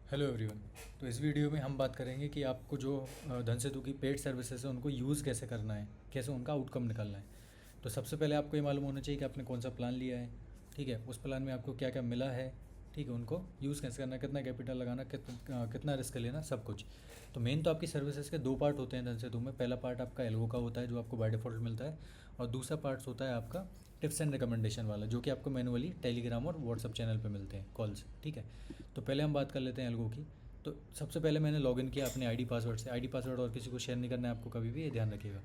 Hello everyone. तो इस video में हम बात करेंगे कि आपको जो धनसेतु की पेड सर्विसेज है उनको यूज़ कैसे करना है, कैसे उनका आउटकम निकालना है। तो सबसे पहले आपको ये मालूम होना चाहिए कि आपने कौन सा प्लान लिया है, ठीक है। उस प्लान में आपको क्या क्या मिला है, ठीक है। उनको यूज़ कैसे करना है, कितना कैपिटल लगाना, कितना रिस्क लेना, सब कुछ। तो मेन तो आपकी सर्विसेज के दो पार्ट होते हैं धनसेतु में। पहला पार्ट आपका एल्गो का होता है जो आपको बाय डिफ़ॉल्ट मिलता है, और दूसरा पार्ट होता है आपका टिप्स एंड रिकमेंडेशन वाला, जो कि आपको मैनुअली टेलीग्राम और व्हाट्सअप चैनल पे मिलते हैं कॉल्स, ठीक है। तो पहले हम बात कर लेते हैं एल्गो की। तो सबसे पहले मैंने लॉगिन किया अपने आईडी पासवर्ड से। आईडी पासवर्ड और किसी को शेयर नहीं करना है आपको कभी भी, ये ध्यान रखिएगा।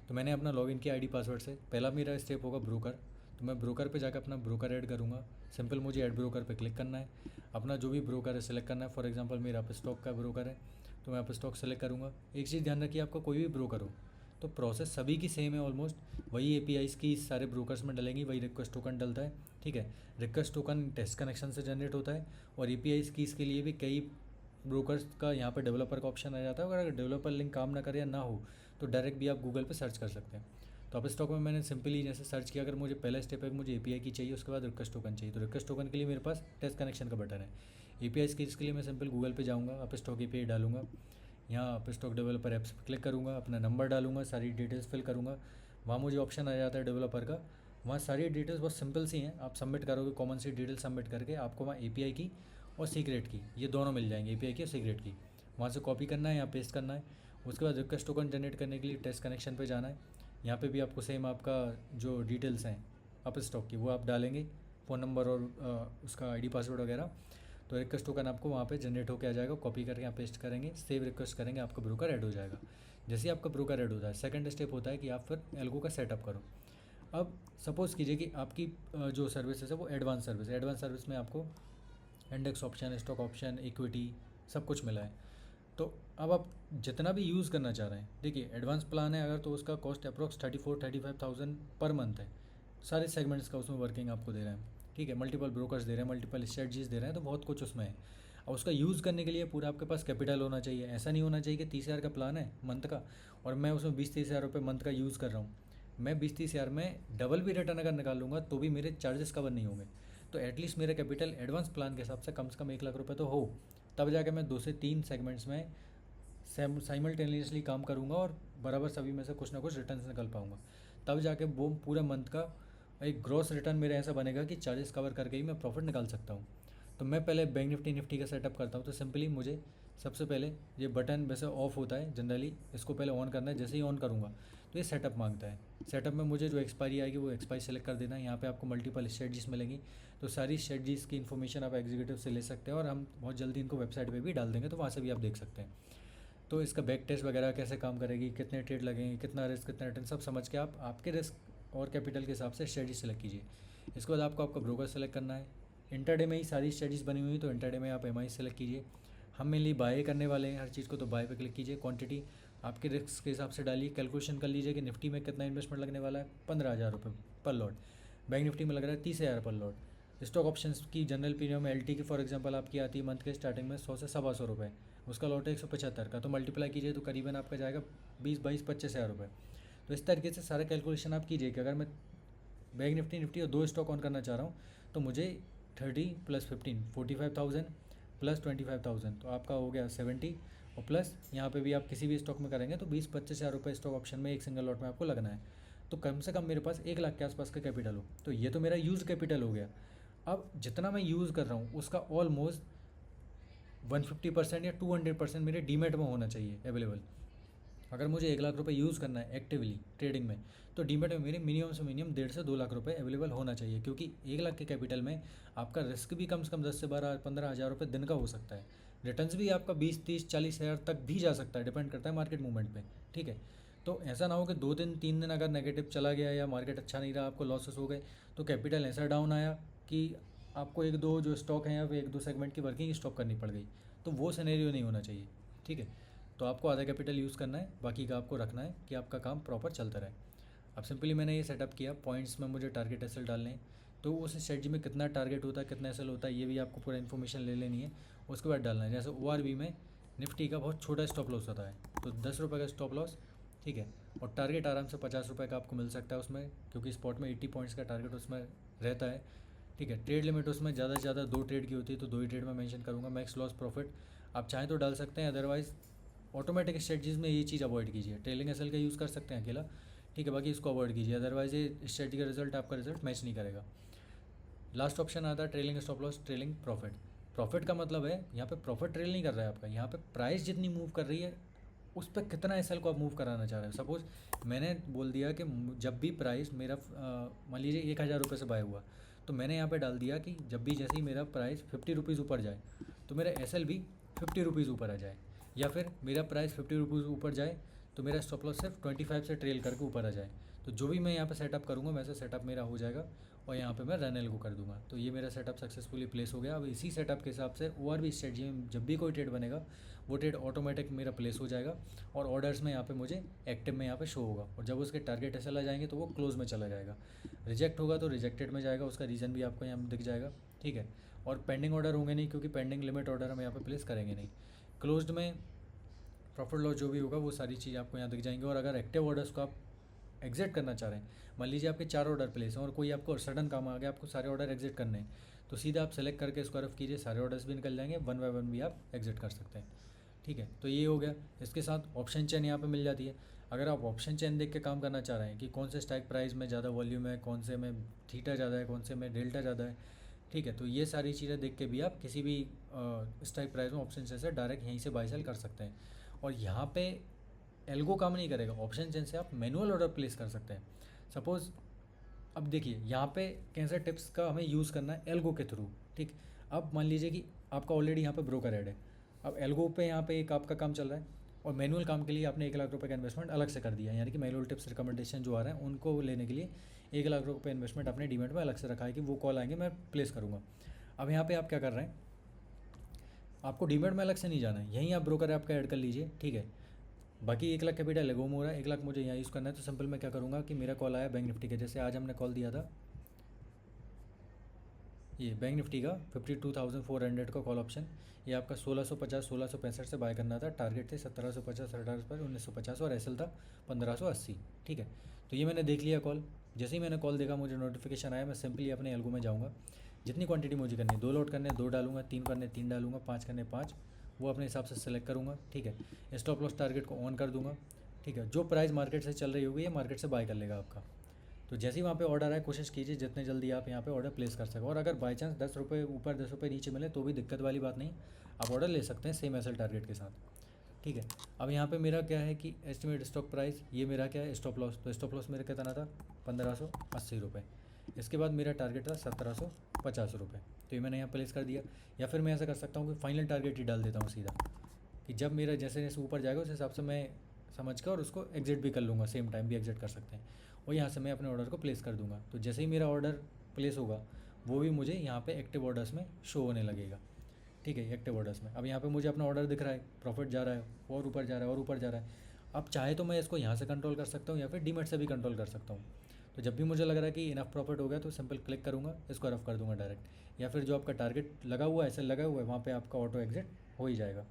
तो मैंने अपना लॉगिन किया आईडी पासवर्ड से। पहला मेरा स्टेप होगा ब्रोकर। तो मैं ब्रोकर पे जाकर अपना ब्रोकर ऐड करूँगा। सिंपल मुझे ऐड ब्रोकर पे क्लिक करना है, अपना जो भी ब्रोकर है सेलेक्ट करना है। फॉर एग्जांपल मेरा अपस्टॉक का ब्रोकर है तो मैं अपस्टॉक सेलेक्ट करूँगा। एक चीज़ ध्यान रखिए, आपका कोई भी ब्रोकर हो तो प्रोसेस सभी की सेम है ऑलमोस्ट। वही एपीआईज़ की सारे ब्रोकर्स में डलेंगी, वही रिक्वेस्ट टोकन डलता है, ठीक है। रिक्वेस्ट टोकन टेस्ट कनेक्शन से जनरेट होता है, और एपीआईज़ की इसके लिए भी कई ब्रोकर्स का यहाँ पे डेवलपर का ऑप्शन आ जाता है। अगर डेवलपर लिंक काम ना करे या ना हो तो डायरेक्ट भी आप गूगल पे सर्च कर सकते हैं। तो अब स्टॉक में मैंने सिंपली जैसे सर्च किया, अगर मुझे पहला स्टेप है कि मुझे एपीआई की चाहिए, उसके बाद रिक्वेस्ट टोकन चाहिए। तो रिक्वेस्ट टोकन के लिए मेरे पास टेस्ट कनेक्शन का बटन है। एपीआई की इसके लिए मैं सिंपल गूगल पे जाऊँगा, अप स्टॉक एपीआई डालूंगा, यहाँ अप स्टॉक डेवलपर ऐप्स पर क्लिक करूँगा, अपना नंबर डालूंगा, सारी डिटेल्स फिल करूँगा। वहाँ मुझे ऑप्शन आ जाता है डेवलपर का। वहाँ सारी डिटेल्स बहुत सिंपल सी हैं, आप सबमिट करोगे, कॉमन सी डिटेल सबमिट करके आपको वहाँ एपीआई की और सीक्रेट की, ये दोनों मिल जाएंगे, एपीआई की और सीक्रेट की। वहाँ से कॉपी करना है या पेस्ट करना है। उसके बाद रिक्वेस्ट टोकन जनरेट करने के लिए टेस्ट कनेक्शन पे जाना है। यहाँ पे भी आपको सेम आपका जो डिटेल्स हैं अप स्टॉक की वो आप डालेंगे, फ़ोन नंबर और उसका आईडी पासवर्ड वगैरह। तो रिक्वेस्ट टोकन आपको वहाँ पे जनरेट होकर आ जाएगा। कॉपी करके यहाँ पेस्ट करेंगे, सेव रिक्वेस्ट करेंगे, आपका ब्रोकर ऐड हो जाएगा। जैसे ही आपका ब्रोकर ऐड होता है, सेकंड स्टेप होता है कि आप फिर एल्गो का सेटअप करो। अब सपोज़ कीजिए कि आपकी जो सर्विसेज है वो एडवांस सर्विस है। एडवांस सर्विस में आपको index option, stock option, equity सब कुछ मिला है। तो अब आप जितना भी यूज़ करना चाह रहे हैं, देखिए एडवांस प्लान है अगर, तो उसका कॉस्ट अप्रॉक्स 34-35,000 पर मंथ है। सारे सेगमेंट्स का उसमें वर्किंग आपको दे रहे हैं, ठीक है। मल्टीपल ब्रोकर्स दे रहे हैं, मल्टीपल स्ट्रेटजीज दे रहे हैं, तो बहुत कुछ उसमें है। और उसका यूज़ करने के लिए पूरा आपके पास कैपिटल होना चाहिए। ऐसा नहीं होना चाहिए कि 30,000 का प्लान है मंथ का और मैं उसमें 20-30 हज़ार रुपये मंथ का यूज़ कर रहा हूँ। मैं 20-30 हज़ार में डबल भी रिटर्न अगर निकाल लूँगा तो भी मेरे चार्जेस कवर नहीं होंगे। तो एटलीस्ट मेरा कैपिटल एडवांस प्लान के हिसाब से कम 1 लाख रुपये तो हो, तब जाके मैं 2 से 3 सेगमेंट्स में साइमल्टेनियसली काम करूँगा और बराबर सभी में से कुछ ना कुछ रिटर्न निकल पाऊँगा। तब जाके वो पूरा मंथ का एक ग्रॉस रिटर्न मेरा ऐसा बनेगा कि चार्जेस कवर करके ही मैं प्रॉफिट निकाल सकता हूँ। तो मैं पहले बैंक निफ्टी का सेटअप करता हूँ। तो सिंपली मुझे सबसे पहले ये बटन वैसे ऑफ होता है जनरली, इसको पहले ऑन करना है। जैसे ही ऑन करूँगा तो ये सेटअप मांगता है। सेटअप में मुझे जो एक्सपायरी आएगी वो एक्सपायरी सेलेक्ट कर देना है। यहाँ पे आपको मल्टीपल स्ट्रेटजीज मिलेंगी, तो सारी स्ट्रेटजीज की इन्फॉर्मेशन आप एग्जीक्यूटिव से ले सकते हैं, और हम बहुत जल्दी इनको वेबसाइट पे भी डाल देंगे, तो वहाँ से भी आप देख सकते हैं। तो इसका बैक टेस्ट वगैरह कैसे काम करेगी, कितने ट्रेड लगेंगे, कितना रिस्क, कितना रिटर्न, सब समझ के आप आपके रिस्क और कैपिटल के हिसाब से स्ट्रेटजी सेलेक्ट कीजिए। इसके बाद आपको आपका ब्रोकर सेलेक्ट करना है। इंटरडे में ही सारी स्ट्रेटजीज बनी हुई, तो इंटरडे में आप एमआई सेलेक्ट कीजिए। हम मेनली बाय करने वाले हैं हर चीज़ को, तो बाय पे क्लिक कीजिए। क्वांटिटी आपके रिस्क के हिसाब से डालिए। कैलकुलेशन कर लीजिए कि निफ्टी में कितना इन्वेस्टमेंट लगने वाला है, 15,000 रुपये पर लॉट। बैंक निफ्टी में लग रहा है 30,000 पर लॉट। स्टॉक ऑप्शंस की जनरल प्रीमियम एलटी की फॉर एग्जांपल आपकी आती है मंथ के स्टार्टिंग में 100 से 125 रुपये, उसका लॉट है 175 का, तो मल्टीप्लाई कीजिए तो करीबन आपका जाएगा 20-22-25,000 रुपये। तो इस तरीके से सारा कैलकुलेशन आप कीजिए कि अगर मैं बैंक निफ्टी और 2 स्टॉक ऑन करना चाह रहा हूँ तो मुझे 30 + 15 45,000 + 25,000, तो आपका हो गया 70, और प्लस यहाँ पे भी आप किसी भी स्टॉक में करेंगे तो 20-25,000 रुपये स्टॉक ऑप्शन में एक सिंगल लॉट में आपको लगना है। तो कम से कम मेरे पास 1 लाख के आसपास का कैपिटल हो, तो ये तो मेरा यूज़ कैपिटल हो गया। अब जितना मैं यूज़ कर रहा हूँ उसका ऑलमोस्ट 150% या 200% मेरे डीमेट में होना चाहिए अवेलेबल। अगर मुझे 1 लाख रुपए यूज़ करना है एक्टिवली ट्रेडिंग में, तो डीमेट में मेरे मिनिमम से मिनिमम 1.5 से 2 लाख रुपए अवेलेबल होना चाहिए, क्योंकि 1 लाख के कैपिटल में आपका रिस्क भी कम से कम 10 से 12-15 हज़ार रुपये दिन का हो सकता है। रिटर्न्स भी आपका 20-30-40 हज़ार तक भी जा सकता है, डिपेंड करता है मार्केट मूवमेंट पे, ठीक है। तो ऐसा ना हो कि 2 दिन 3 दिन अगर नेगेटिव चला गया या मार्केट अच्छा नहीं रहा, आपको लॉसेस हो गए, तो कैपिटल ऐसा डाउन आया कि आपको 1-2 जो स्टॉक हैं या फिर 1-2 सेगमेंट की वर्किंग स्टॉप करनी पड़ गई, तो वो सिनेरियो नहीं होना चाहिए, ठीक है। तो आपको आधा कैपिटल यूज़ करना है, बाकी का आपको रखना है कि आपका काम प्रॉपर चलता रहे। अब सिंपली मैंने ये सेटअप किया, पॉइंट्स में मुझे टारगेट एसएल डालने हैं, तो उस स्ट्रेटजी में कितना टारगेट होता है, कितना एसएल होता है, ये भी आपको पूरा इन्फॉर्मेशन ले लेनी है। उसके बाद डालना है। जैसे ओआरबी में निफ्टी का बहुत छोटा स्टॉप लॉस होता है, तो 10 रुपये का स्टॉप लॉस, ठीक है। और टारगेट आराम से 50 रुपये का आपको मिल सकता है उसमें, क्योंकि स्पॉट में 80 पॉइंट्स का टारगेट उसमें रहता है, ठीक है। ट्रेड लिमिट उसमें ज़्यादा से ज़्यादा 2 ट्रेड की होती है, तो 2 ही ट्रेड में मेंशन करूँगा। मैक्स लॉस प्रॉफिट आप चाहें तो डाल सकते हैं, अदरवाइज़ ऑटोमेटिक स्ट्रेटजीज़ में ये चीज़ अवॉइड कीजिए। ट्रेलिंग एसएल का यूज़ कर सकते हैं अकेला, ठीक है, बाकी इसको अवॉइड कीजिए, अदरवाइज़ ये स्ट्रेटजी का रिजल्ट आपका रिजल्ट मैच नहीं करेगा। लास्ट ऑप्शन आता है trailing stop loss, trailing profit. Profit का मतलब है यहाँ पे प्रॉफिट ट्रेल नहीं कर रहा है आपका, यहाँ पे प्राइस जितनी मूव कर रही है उस पर कितना एसएल को आप मूव कराना चाह रहे हो। सपोज़ मैंने बोल दिया कि जब भी प्राइस मेरा मान लीजिए 1,000 रुपये से बाय हुआ, तो मैंने यहाँ पे डाल दिया कि जब भी जैसे ही मेरा प्राइस 50 रुपीज़ ऊपर जाए तो मेरा एसएल भी 50 रुपीज़ ऊपर आ जाए, या फिर मेरा प्राइस 50 रुपीज़ ऊपर जाए तो मेरा स्टॉप लॉस सिर्फ 25 से ट्रेल करके ऊपर आ जाए। तो जो भी मैं यहाँ पे सेटअप करूँगा वैसे सेटअप मेरा हो जाएगा, और यहाँ पे मैं रन एल को कर दूंगा। तो ये मेरा सेटअप सक्सेसफुली प्लेस हो गया। अब इसी सेटअप के हिसाब से और भी स्ट्रेटजी में जब भी कोई ट्रेड बनेगा वो ट्रेड ऑटोमेटिक मेरा प्लेस हो जाएगा, और ऑर्डर्स में यहाँ पे मुझे एक्टिव में यहाँ पे शो होगा, और जब उसके टारगेट ऐसे आ जाएंगे तो वो क्लोज में चला जाएगा। रिजेक्ट होगा तो रिजेक्टेड में जाएगा, उसका रीज़न भी आपको यहाँ दिख जाएगा, ठीक है। और पेंडिंग ऑर्डर होंगे नहीं, क्योंकि पेंडिंग लिमिट ऑर्डर हम यहाँ पे प्लेस करेंगे नहीं। क्लोज्ड में प्रॉफिट लॉस जो भी होगा वो सारी चीज़ आपको यहाँ दिख जाएंगी। और अगर एक्टिव ऑर्डर्स को आप एग्जिट करना चाह रहे हैं, मान लीजिए आपके 4 ऑर्डर प्लेस हैं और कोई आपको सडन काम आ गया, आपको सारे ऑर्डर एग्जिट करने हैं, तो सीधा आप सेलेक्ट करके इसको रफ कीजिए, सारे ऑर्डर्स भी निकल जाएंगे, वन बाय वन भी आप एग्जिट कर सकते हैं, ठीक है। तो ये हो गया। इसके साथ ऑप्शन चेन यहाँ पे मिल जाती है। अगर आप ऑप्शन चेन देख के काम करना चाह रहे हैं कि कौन से स्ट्राइक प्राइस में ज़्यादा वॉल्यूम है, कौन से में थीटा ज़्यादा है, कौन से में डेल्टा ज़्यादा है, ठीक है, तो ये सारी चीज़ें देख के भी आप किसी भी स्ट्राइक प्राइस में ऑप्शन चेन से डायरेक्ट यहीं से बाय सेल कर सकते हैं। और यहाँ पे एल्गो काम नहीं करेगा, ऑप्शन चेन से आप मैनुअल ऑर्डर प्लेस कर सकते हैं। सपोज़ अब देखिए यहाँ पे कैसे टिप्स का हमें यूज़ करना है एल्गो के थ्रू, ठीक। अब मान लीजिए कि आपका ऑलरेडी यहाँ पे ब्रोकर ऐड है, अब एल्गो पे यहाँ पे एक आपका काम चल रहा है, और मैनुअल काम के लिए आपने 1,00,000 रुपये का इन्वेस्टमेंट अलग से कर दिया है, यानी कि मैनुअल टिप्स रिकमेंडेशन जो आ रहे हैं उनको लेने के लिए 1,00,000 रुपये इन्वेस्टमेंट अपने डीमेट में अलग से रखा है कि वो कॉल आएंगे मैं प्लेस करूँगा। अब यहाँ पर आप क्या कर रहे हैं, आपको डीमेट में अलग से नहीं जाना है, यहीं आप ब्रोकर आपका ऐड कर लीजिए, ठीक है। बाकी 1,00,000 कैपिटल है, गुम हो रहा है, 1,00,000 मुझे यहाँ यूज़ करना है, तो सिंपल मैं क्या करूँगा कि मेरा कॉल आया बैंक निफ्टी के, जैसे आज हमने कॉल दिया था ये बैंक निफ्टी का 52,400 का कॉल ऑप्शन, ये आपका 1650 1665 से बाय करना था, टारगेट थे 1750 18 पर 1950 और एसएल था 1580, ठीक है। तो ये मैंने देख लिया कॉल, जैसे ही मैंने कॉल देखा मुझे नोटिफिकेशन आया, मैं सिंपली अपने एल्गो में जाऊँगा, जितनी क्वांटिटी मुझे करनी है, 2 लॉट करने 2 डालूंगा, 3 करने 3 डालूंगा, 5 करने 5, वो अपने हिसाब से सेलेक्ट करूँगा, ठीक है। स्टॉप लॉस टारगेट को ऑन कर दूँगा, ठीक है। जो प्राइस मार्केट से चल रही होगी ये मार्केट से बाय कर लेगा आपका। तो जैसे ही वहाँ पे ऑर्डर आए कोशिश कीजिए जितने जल्दी आप यहाँ पे ऑर्डर प्लेस कर सकें, और अगर बाई चांस 10 रुपये ऊपर 10 रुपये नीचे मिले तो भी दिक्कत वाली बात नहीं, आप ऑर्डर ले सकते हैं सेम एसएल टारगेट के साथ, ठीक है। अब यहाँ पे मेरा क्या है कि एस्टिमेट स्टॉक प्राइस, ये मेरा क्या है स्टॉप लॉस, तो स्टॉप लॉस मेरा कितना था 1580 रुपये। इसके बाद मेरा टारगेट था 1750 रुपये, तो ये मैंने यहाँ प्लेस कर दिया। या फिर मैं ऐसा कर सकता हूँ कि फाइनल टारगेट ही डाल देता हूँ सीधा, कि जब मेरा जैसे जैसे ऊपर जाएगा उस हिसाब से मैं समझ कर और उसको एग्जिट भी कर लूँगा, सेम टाइम भी एग्जिट कर सकते हैं, और यहाँ से मैं अपने ऑर्डर को प्लेस कर दूँगा। तो जैसे ही मेरा ऑर्डर प्लेस होगा वो भी मुझे यहाँ पे एक्टिव ऑर्डर्स में शो होने लगेगा, ठीक है, एक्टिव ऑर्डर्स में। अब यहाँ पे मुझे अपना ऑर्डर दिख रहा है, प्रॉफिट जा रहा है और ऊपर जा रहा है और ऊपर जा रहा है। अब चाहे तो मैं इसको यहाँ से कंट्रोल कर सकता हूँ या फिर डीमेट से भी कंट्रोल कर सकता हूँ। तो जब भी मुझे लग रहा है कि इनफ प्रॉफिट हो गया तो सिंपल क्लिक करूँगा, इसको रफ कर दूँगा डायरेक्ट, या फिर जो आपका टारगेट लगा हुआ है ऐसे लगा हुआ है वहाँ पर आपका ऑटो एग्जिट हो ही जाएगा।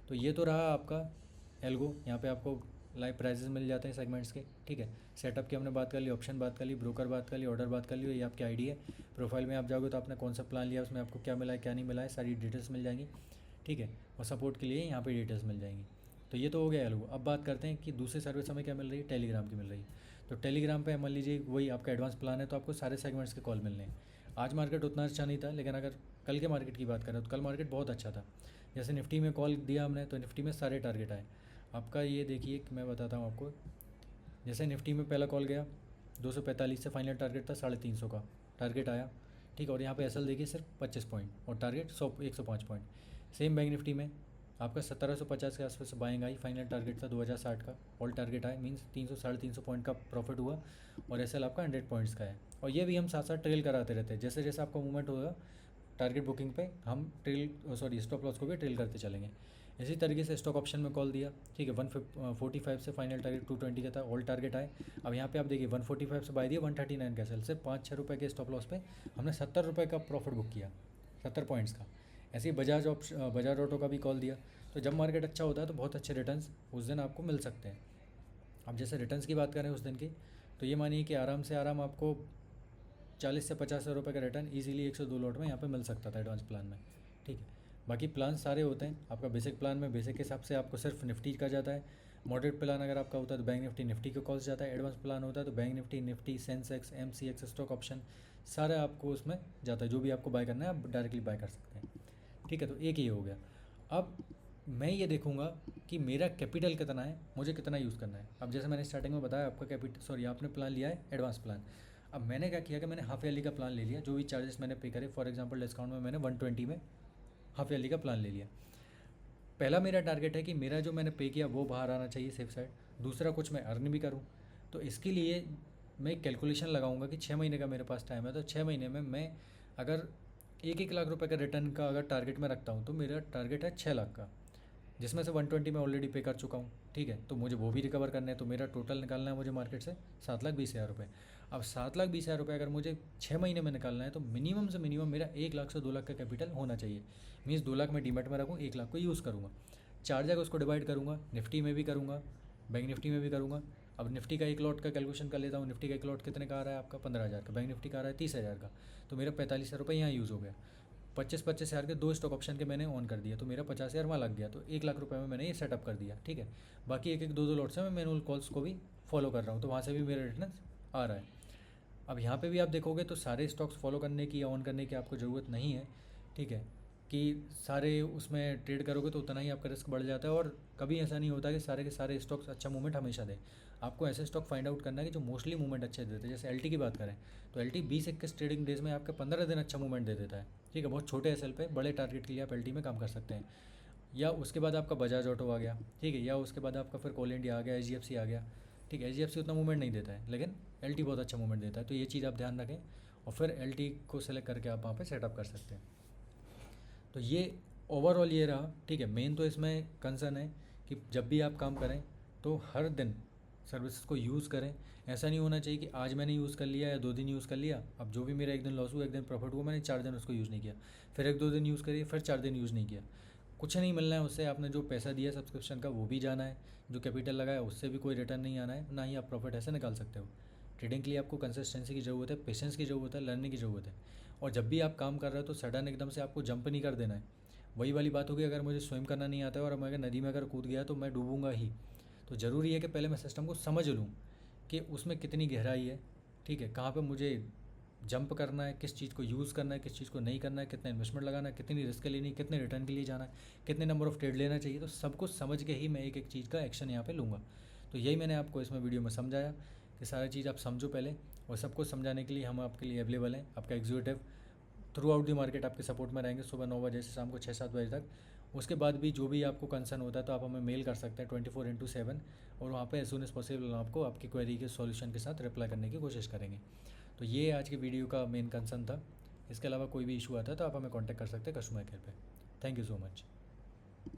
तो ये तो रहा आपका एल्गो, यहाँ पे आपको लाइव प्राइजेस मिल जाते हैं सेगमेंट्स के, ठीक है। सेटअप की हमने बात कर ली, ऑप्शन बात कर ली, ब्रोकर बात कर ली, ऑर्डर बात कर ली, ये आपकी आईडी है। प्रोफाइल में आप जाओगे तो आपने कौन सा प्लान लिया, उसमें आपको क्या मिला है क्या नहीं मिला है, सारी डिटेल्स मिल जाएंगी, ठीक है। और सपोर्ट के लिए यहाँ पे डिटेल्स मिल जाएंगी। तो ये तो हो गया एल्गो। अब बात करते हैं कि दूसरी सर्विस हमें क्या मिल रही है, टेलीग्राम की मिल रही है। तो टेलीग्राम पे मान लीजिए वही आपका एडवांस प्लान है तो आपको सारे सेगमेंट्स के कॉल मिलने हैं। आज मार्केट उतना अच्छा नहीं था, लेकिन अगर कल के मार्केट की बात करें तो कल मार्केट बहुत अच्छा था। जैसे निफ्टी में कॉल दिया हमने तो निफ्टी में सारे टारगेट आए। आपका ये देखिए कि मैं बताता हूँ आपको, जैसे निफ्टी में पहला कॉल गया 245 से फाइनल टारगेट था 350 का टारगेट आया, ठीक है। और यहाँ पे एसएल देखिए सिर्फ 25 पॉइंट और target 105 point. Same bank Nifty में आपका 1750 के आसपास बाइंग आई, फाइनल टारगेट था 2060 का, ऑल टारगेट आए, मीन्स 300 350 पॉइंट का प्रॉफिट हुआ, और एसएल आपका 100 पॉइंट्स का है। और ये भी हम साथ साथ ट्रेल कराते रहते हैं, जैसे जैसे आपका मूवमेंट होगा टारगेट बुकिंग पे हम स्टॉप लॉस को भी ट्रेल करते चलेंगे। इसी तरीके से स्टॉक ऑप्शन में कॉल दिया, ठीक है। 145 से फाइनल टारगेट 220 का था, ऑल टारगेट आए। अब यहाँ पे आप देखिए 145 से बाय दिया 139 का सेल, सिर्फ 5-6 रुपये के स्टॉप लॉस पे हमने 70 रुपये का प्रॉफिट बुक किया, 70 पॉइंट्स का। ऐसे ही बजाज ऑटो का भी कॉल दिया। तो जब मार्केट अच्छा होता है तो बहुत अच्छे रिटर्न्स उस दिन आपको मिल सकते हैं। अब जैसे रिटर्न्स की बात करें उस दिन की, तो ये मानिए कि आराम से आराम आपको 40 से 50 हज़ार रुपये का रिटर्न ईजिली 102 लॉट में यहाँ पे मिल सकता था एडवांस प्लान में, ठीक है। बाकी प्लान सारे होते हैं। आपका बेसिक प्लान में बेसिक के हिसाब से आपको सिर्फ निफ्टी का जाता है। मॉडरेट प्लान अगर आपका होता है तो बैंक निफ्टी के कॉस्ट जाता है। एडवांस प्लान होता है तो bank Nifty Sensex MCX stock option सारा आपको उसमें जाता है। जो भी आपको बाय करना है आप डायरेक्टली बाय कर सकते हैं, ठीक है। तो एक ये हो गया। अब मैं ये देखूंगा कि मेरा कैपिटल कितना है, मुझे कितना यूज़ करना है। अब जैसे मैंने स्टार्टिंग में बताया आपका आपने प्लान लिया है एडवांस प्लान। अब मैंने क्या किया कि मैंने हाफ ईयरली का प्लान ले लिया। जो भी चार्जेस मैंने पे करे, फॉर एग्जांपल डिस्काउंट में मैंने 120 में हाफ ईयरली का प्लान ले लिया। पहला मेरा टारगेट है कि मेरा जो मैंने पे किया वो बाहर आना चाहिए सेफ साइड। दूसरा कुछ मैं अर्न भी करूँ। तो इसके लिए मैं एक कैलकुलेशन लगाऊंगा कि 6 महीने का मेरे पास टाइम है। तो 6 महीने में मैं अगर 1-1 लाख रुपए का रिटर्न का अगर टारगेट में रखता हूँ तो मेरा टारगेट है 6 लाख का, जिसमें से 120 मैं ऑलरेडी पे कर चुका हूँ, ठीक है। तो मुझे वो भी रिकवर करना है। तो मेरा टोटल निकालना है मुझे मार्केट से 7,20,000 रुपये। अब 7,20,000 रुपये अगर मुझे 6 महीने में निकालना है तो मिनिमम से मिनिमम मेरा 1 लाख से 2 लाख का कैपिटल होना चाहिए। मीन्स 2 लाख मैं डीमेट में रखूँ, 1 लाख को यूज़ करूँगा। 4 जगह उसको डिवाइड करूँगा, निफ्टी में भी करूँगा, बैंक निफ्टी में भी करूँगा। अब निफ्टी का एक लॉट का कैलकुलेशन कर लेता हूँ। निफ्टी का एक लॉट कितने का आ रहा है आपका 15,000 का, बैंक निफ्टी का आ रहा है 30,000 का। तो मेरा 45,000 रुपये यहाँ यूज़ हो गया। 25,000 के 2 स्टॉक ऑप्शन के मैंने ऑन कर दिया तो मेरा 50,000 वहाँ लग गया। तो 1 लाख रुपये में मैंने ये सेटअप कर दिया, ठीक है। बाकी 1-1 2-2 लॉट से मैं मैनुअल कॉल्स को भी फॉलो कर रहा हूँ, तो वहाँ से भी मेरा रिटर्न आ रहा है। अब यहाँ पे भी आप देखोगे तो सारे स्टॉक्स फॉलो करने की या ऑन करने की आपको ज़रूरत नहीं है, ठीक है। कि सारे उसमें ट्रेड करोगे तो उतना ही आपका रिस्क बढ़ जाता है। और कभी ऐसा नहीं होता कि सारे के सारे स्टॉक्स अच्छा मूवमेंट हमेशा दें। आपको ऐसे स्टॉक फाइंड आउट करना है कि जो मोस्टली मूवमेंट अच्छे देते हैं। जैसे LT की बात करें तो LT 20-21 ट्रेडिंग डेज में आपके 15 दिन अच्छा मूवमेंट दे देता है, ठीक है। बहुत छोटे SL पे बड़े टारगेट के लिए आप LT में काम कर सकते हैं। या उसके बाद आपका बजाज ऑटो आ गया, ठीक है। या उसके बाद आपका फिर कोल इंडिया आ गया, HDFC आ गया, ठीक है। HDFC उतना मूवमेंट नहीं देता है लेकिन LT बहुत अच्छा मूवमेंट देता है। तो ये चीज़ आप ध्यान रखें और फिर LT को सेलेक्ट करके आप वहाँ पे सेटअप कर सकते हैं। तो ये ओवरऑल ये रहा, ठीक है। मेन तो इसमें कंसर्न है कि जब भी आप काम करें तो हर दिन सर्विसेज को यूज़ करें। ऐसा नहीं होना चाहिए कि आज मैंने यूज़ कर लिया या 2 दिन यूज़ कर लिया, अब जो भी मेरा 1 दिन लॉस हुआ 1 दिन प्रॉफिट हुआ, मैंने 4 दिन उसको यूज़ नहीं किया, फिर 1-2 दिन यूज़ करिए, फिर 4 दिन यूज़ नहीं किया। कुछ नहीं मिलना है उससे। आपने जो पैसा दिया सब्सक्रिप्शन का वो भी जाना है, जो कैपिटल लगाया उससे भी कोई रिटर्न नहीं आना है, ना ही आप प्रॉफिट ऐसे निकाल सकते हो। ट्रेडिंग के लिए आपको कंसिस्टेंसी की ज़रूरत है, पेशेंस की ज़रूरत है, लर्निंग की ज़रूरत है। और जब भी आप काम कर रहे हो तो सडन एकदम से आपको जंप नहीं कर देना है। वही वाली बात होगी, अगर मुझे स्विम करना नहीं आता है और मैं अगर नदी में अगर कूद गया तो मैं डूबूंगा ही। तो ज़रूरी है कि पहले मैं सिस्टम को समझ लूँ कि उसमें कितनी गहराई है, ठीक है। कहाँ पे मुझे जंप करना है, किस चीज़ को यूज़ करना है, किस चीज़ को नहीं करना है, कितना इन्वेस्टमेंट लगाना है, कितनी रिस्क लेनी है, कितने रिटर्न के लिए जाना है, कितने नंबर ऑफ़ ट्रेड लेना चाहिए। तो सब कुछ समझ के ही मैं एक एक चीज़ का एक्शन यहाँ पे लूँगा। तो यही मैंने आपको इसमें वीडियो में समझाया कि सारी चीज़ आप समझो पहले, और सब कुछ समझाने के लिए हम आपके लिए अवेलेबल हैं। आपका executive through out the market आपके सपोर्ट में रहेंगे, सुबह 9 बजे से शाम को 6-7 बजे तक। उसके बाद भी जो भी आपको कंसर्न होता है तो आप हमें मेल कर सकते हैं 24/7, और वहाँ पे एज सून एज पॉसिबल आपको आपकी क्वेरी के सॉल्यूशन के साथ रिप्लाई करने की कोशिश करेंगे। तो ये आज की वीडियो का मेन कंसर्न था। इसके अलावा कोई भी इशू आता है तो आप हमें कॉन्टैक्ट कर सकते हैं कस्टमर केयर पे। Thank you so much.